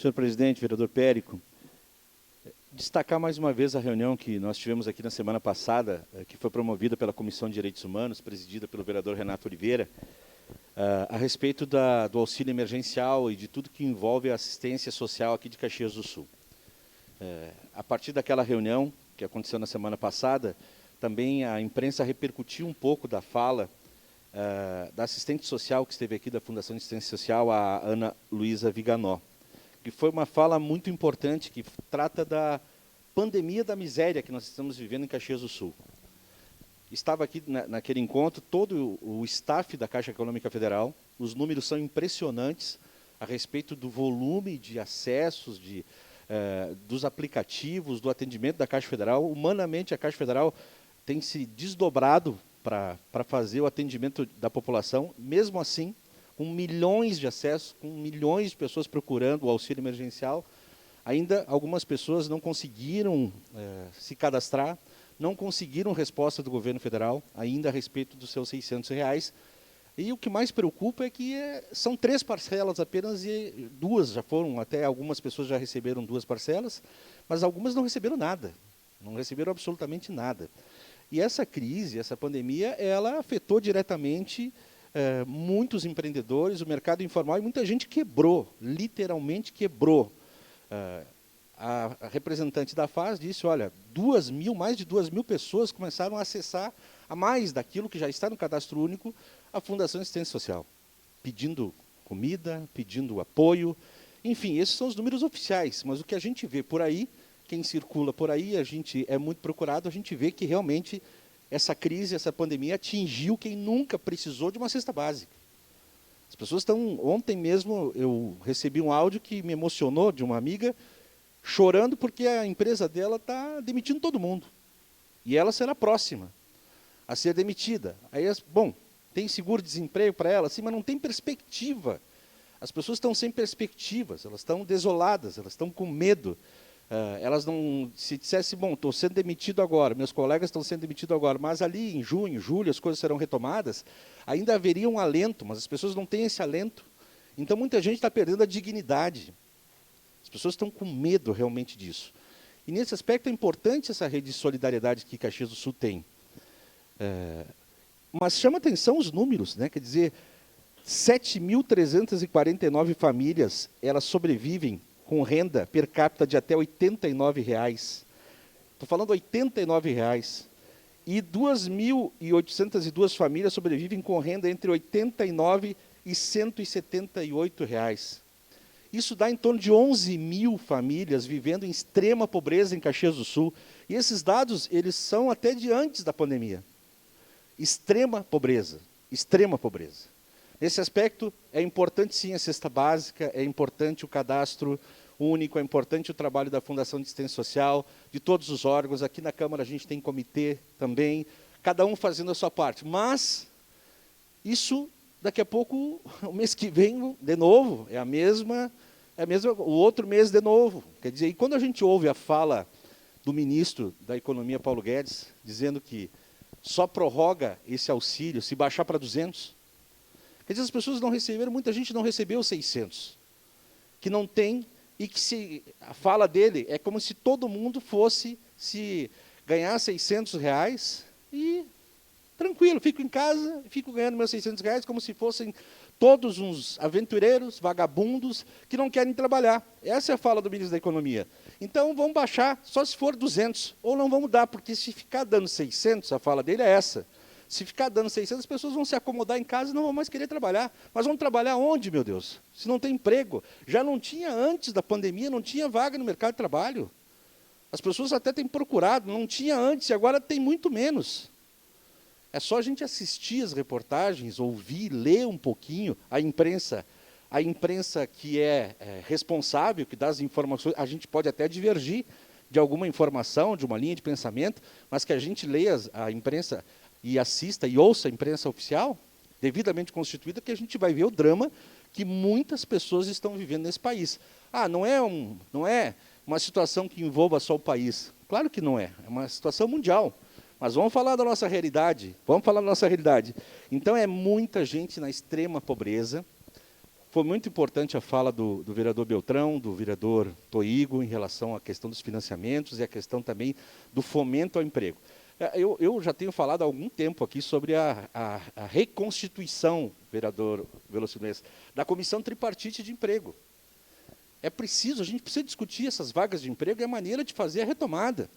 Senhor presidente, vereador Périco, destacar mais uma vez a reunião que nós tivemos aqui na semana passada, que foi promovida pela Comissão de Direitos Humanos, presidida pelo vereador Renato Oliveira, a respeito do auxílio emergencial e de tudo que envolve a assistência social aqui de Caxias do Sul. A partir daquela reunião que aconteceu na semana passada, também a imprensa repercutiu um pouco da fala da assistente social que esteve aqui da Fundação de Assistência Social, a Ana Luísa Viganó, que foi uma fala muito importante, que trata da pandemia da miséria que nós estamos vivendo em Caxias do Sul. Estava aqui naquele encontro todo o staff da Caixa Econômica Federal, os números são impressionantes a respeito do volume de acessos, dos aplicativos, do atendimento da Caixa Federal. Humanamente, a Caixa Federal tem se desdobrado para fazer o atendimento da população, mesmo assim, com milhões de acessos, com milhões de pessoas procurando o auxílio emergencial, ainda algumas pessoas não conseguiram se cadastrar, não conseguiram resposta do governo federal, ainda a respeito dos seus R$600. E o que mais preocupa é que são 3 parcelas apenas, e 2 já foram, até algumas pessoas já receberam 2 parcelas, mas algumas não receberam nada, não receberam absolutamente nada. E essa crise, essa pandemia, ela afetou diretamente muitos empreendedores, o mercado informal, e muita gente quebrou, literalmente quebrou. A representante da FAS disse, olha, mais de 2.000 pessoas começaram a acessar, a mais daquilo que já está no cadastro único, a Fundação de Assistência Social, pedindo comida, pedindo apoio, enfim, esses são os números oficiais, mas o que a gente vê por aí, quem circula por aí, a gente é muito procurado, a gente vê que realmente essa crise, essa pandemia atingiu quem nunca precisou de uma cesta básica. As pessoas estão... Ontem mesmo eu recebi um áudio que me emocionou, de uma amiga, chorando porque a empresa dela está demitindo todo mundo. E ela será a próxima a ser demitida. Aí, bom, tem seguro-desemprego para ela, sim, mas não tem perspectiva. As pessoas estão sem perspectivas, elas estão desoladas, elas estão com medo. Elas não, se dissesse, bom, estou sendo demitido agora, meus colegas estão sendo demitidos agora, mas ali em junho, julho, as coisas serão retomadas, ainda haveria um alento, mas as pessoas não têm esse alento. Então, muita gente está perdendo a dignidade. As pessoas estão com medo realmente disso. E, nesse aspecto, é importante essa rede de solidariedade que Caxias do Sul tem. Mas chama atenção os números, né? Quer dizer, 7.349 famílias, elas sobrevivem com renda per capita de até R$89. Estou falando R$89. E 2.802 famílias sobrevivem com renda entre R$89 e R$178. Isso dá em torno de 11.000 famílias vivendo em extrema pobreza em Caxias do Sul. E esses dados, eles são até de antes da pandemia. Extrema pobreza, extrema pobreza. Nesse aspecto, é importante sim a cesta básica, é importante o cadastro único, é importante o trabalho da Fundação de Assistência Social, de todos os órgãos. Aqui na Câmara a gente tem comitê também, cada um fazendo a sua parte. Mas, isso, daqui a pouco, o mês que vem, de novo, é a mesma, o outro mês de novo. Quer dizer, e quando a gente ouve a fala do ministro da Economia, Paulo Guedes, dizendo que só prorroga esse auxílio se baixar para 200, quer dizer, as pessoas não receberam, muita gente não recebeu 600, que não tem, e que a fala dele é como se todo mundo fosse se ganhar R$600 e tranquilo, fico em casa, fico ganhando meus R$600 como se fossem todos uns aventureiros, vagabundos, que não querem trabalhar. Essa é a fala do ministro da Economia. Então, vamos baixar só se for 200, ou não vamos dar, porque se ficar dando 600, a fala dele é essa. Se ficar dando 600, as pessoas vão se acomodar em casa e não vão mais querer trabalhar. Mas vão trabalhar onde, meu Deus? Se não tem emprego. Já não tinha antes da pandemia, não tinha vaga no mercado de trabalho. As pessoas até têm procurado, não tinha antes, e agora tem muito menos. É só a gente assistir as reportagens, ouvir, ler um pouquinho a imprensa que é responsável, que dá as informações. A gente pode até divergir de alguma informação, de uma linha de pensamento, mas que a gente leia a imprensa e assista e ouça a imprensa oficial, devidamente constituída, que a gente vai ver o drama que muitas pessoas estão vivendo nesse país. Não é uma situação que envolva só o país. Claro que não é, é uma situação mundial. Mas vamos falar da nossa realidade, Então, é muita gente na extrema pobreza. Foi muito importante a fala do vereador Beltrão, do vereador Toigo, em relação à questão dos financiamentos e a questão também do fomento ao emprego. Eu já tenho falado há algum tempo aqui sobre a reconstituição, vereador Velocimês, da Comissão Tripartite de Emprego. É preciso, a gente precisa discutir essas vagas de emprego e a maneira de fazer a retomada.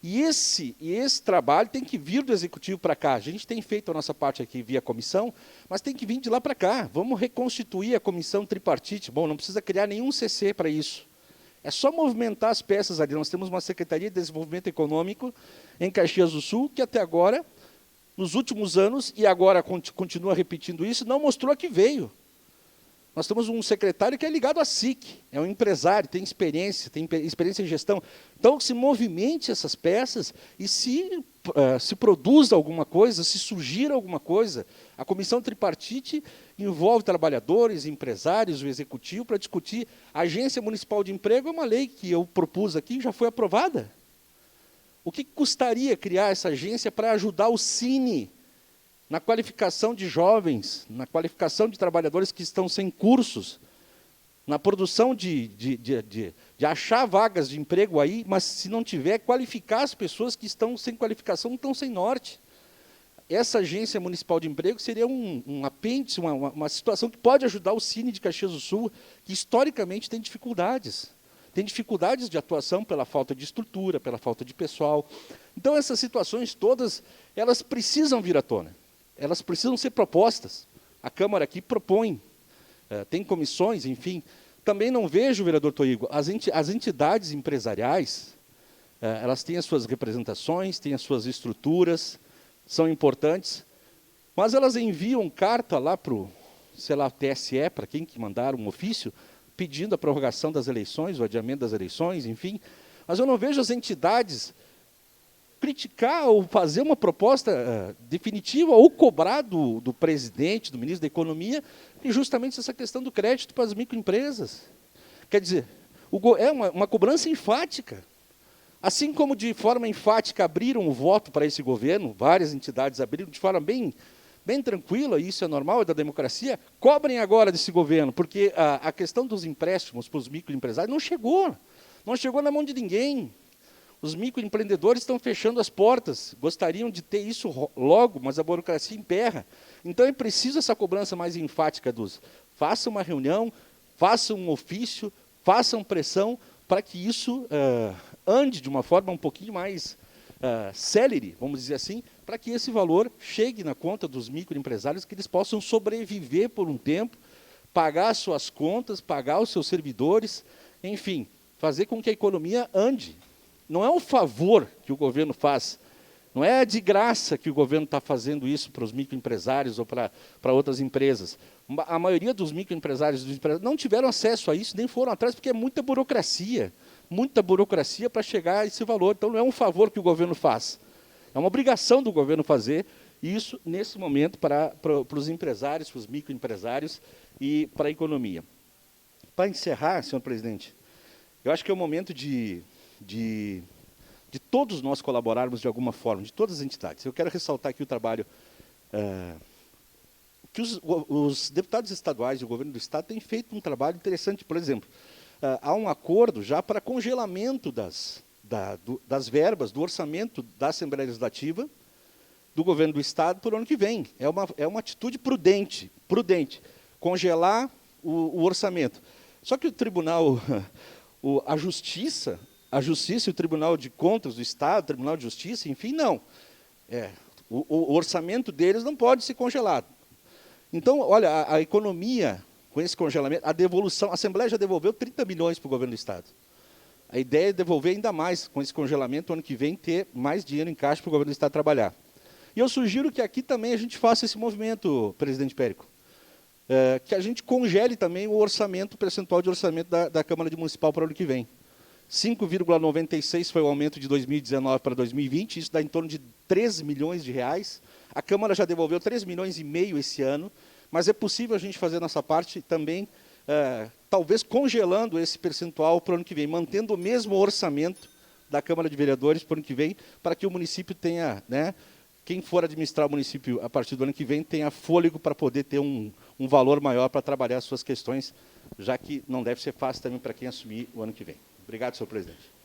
E esse trabalho tem que vir do Executivo para cá. A gente tem feito a nossa parte aqui via comissão, mas tem que vir de lá para cá. Vamos reconstituir a Comissão Tripartite. Bom, não precisa criar nenhum CC para isso. É só movimentar as peças ali. Nós temos uma Secretaria de Desenvolvimento Econômico em Caxias do Sul, que até agora, nos últimos anos, e agora continua repetindo isso, não mostrou a que veio. Nós temos um secretário que é ligado à SIC, é um empresário, tem experiência em gestão. Então, se movimente essas peças e se produza alguma coisa, se surgir alguma coisa. A Comissão Tripartite envolve trabalhadores, empresários, o Executivo, para discutir. A Agência Municipal de Emprego é uma lei que eu propus aqui e já foi aprovada. O que custaria criar essa agência para ajudar o Cine na qualificação de jovens, na qualificação de trabalhadores que estão sem cursos, na produção de achar vagas de emprego aí, mas se não tiver, qualificar as pessoas que estão sem qualificação, estão sem norte. Essa Agência Municipal de Emprego seria um apêndice, uma situação que pode ajudar o Cine de Caxias do Sul, que historicamente tem dificuldades. Tem dificuldades de atuação pela falta de estrutura, pela falta de pessoal. Então, essas situações todas, elas precisam vir à tona. Elas precisam ser propostas. A Câmara aqui propõe, tem comissões, enfim. Também não vejo, vereador Toigo, as entidades empresariais, elas têm as suas representações, têm as suas estruturas, são importantes, mas elas enviam carta lá para o, sei lá, TSE, para quem que mandar um ofício, pedindo a prorrogação das eleições, o adiamento das eleições, enfim. Mas eu não vejo as entidades criticar ou fazer uma proposta definitiva ou cobrar do presidente, do ministro da Economia, e justamente essa questão do crédito para as microempresas. Quer dizer, é uma cobrança enfática. Assim como de forma enfática abriram o voto para esse governo, várias entidades abriram de forma bem tranquila, e isso é normal, é da democracia, cobrem agora desse governo, porque a questão dos empréstimos para os microempresários não chegou na mão de ninguém. Os microempreendedores estão fechando as portas, gostariam de ter isso logo, mas a burocracia emperra. Então é preciso essa cobrança mais enfática façam uma reunião, façam um ofício, façam pressão para que isso ande de uma forma um pouquinho mais célere, vamos dizer assim, para que esse valor chegue na conta dos microempresários, que eles possam sobreviver por um tempo, pagar suas contas, pagar os seus servidores, enfim, fazer com que a economia ande. Não é um favor que o governo faz, não é de graça que o governo está fazendo isso para os microempresários ou para outras empresas. A maioria dos microempresários não tiveram acesso a isso, nem foram atrás, porque é muita burocracia para chegar a esse valor. Então, não é um favor que o governo faz, é uma obrigação do governo fazer isso, nesse momento, para os empresários, para os microempresários e para a economia. Para encerrar, senhor presidente, eu acho que é o momento de todos nós colaborarmos de alguma forma, de todas as entidades. Eu quero ressaltar aqui o trabalho que os deputados estaduais e o governo do Estado têm feito um trabalho interessante. Por exemplo, há um acordo já para congelamento das verbas, do orçamento da Assembleia Legislativa, do governo do Estado para o ano que vem. É uma atitude prudente, congelar o orçamento. Só que o Tribunal, a Justiça e o Tribunal de Contas do Estado, o Tribunal de Justiça, enfim, não. O orçamento deles não pode ser congelado. Então, olha, a economia, com esse congelamento, a devolução, a Assembleia já devolveu 30 milhões para o governo do Estado. A ideia é devolver ainda mais, com esse congelamento, ano que vem, ter mais dinheiro em caixa para o governo do Estado trabalhar. E eu sugiro que aqui também a gente faça esse movimento, presidente Périco, que a gente congele também o orçamento, o percentual de orçamento da Câmara Municipal para o ano que vem. 5,96 foi o aumento de 2019 para 2020, isso dá em torno de 13 milhões de reais. A Câmara já devolveu 3 milhões e meio esse ano, mas é possível a gente fazer nossa parte também, talvez congelando esse percentual para o ano que vem, mantendo o mesmo orçamento da Câmara de Vereadores para o ano que vem, para que o município tenha, quem for administrar o município a partir do ano que vem tenha fôlego para poder ter um valor maior para trabalhar as suas questões, já que não deve ser fácil também para quem assumir o ano que vem. Obrigado, senhor presidente.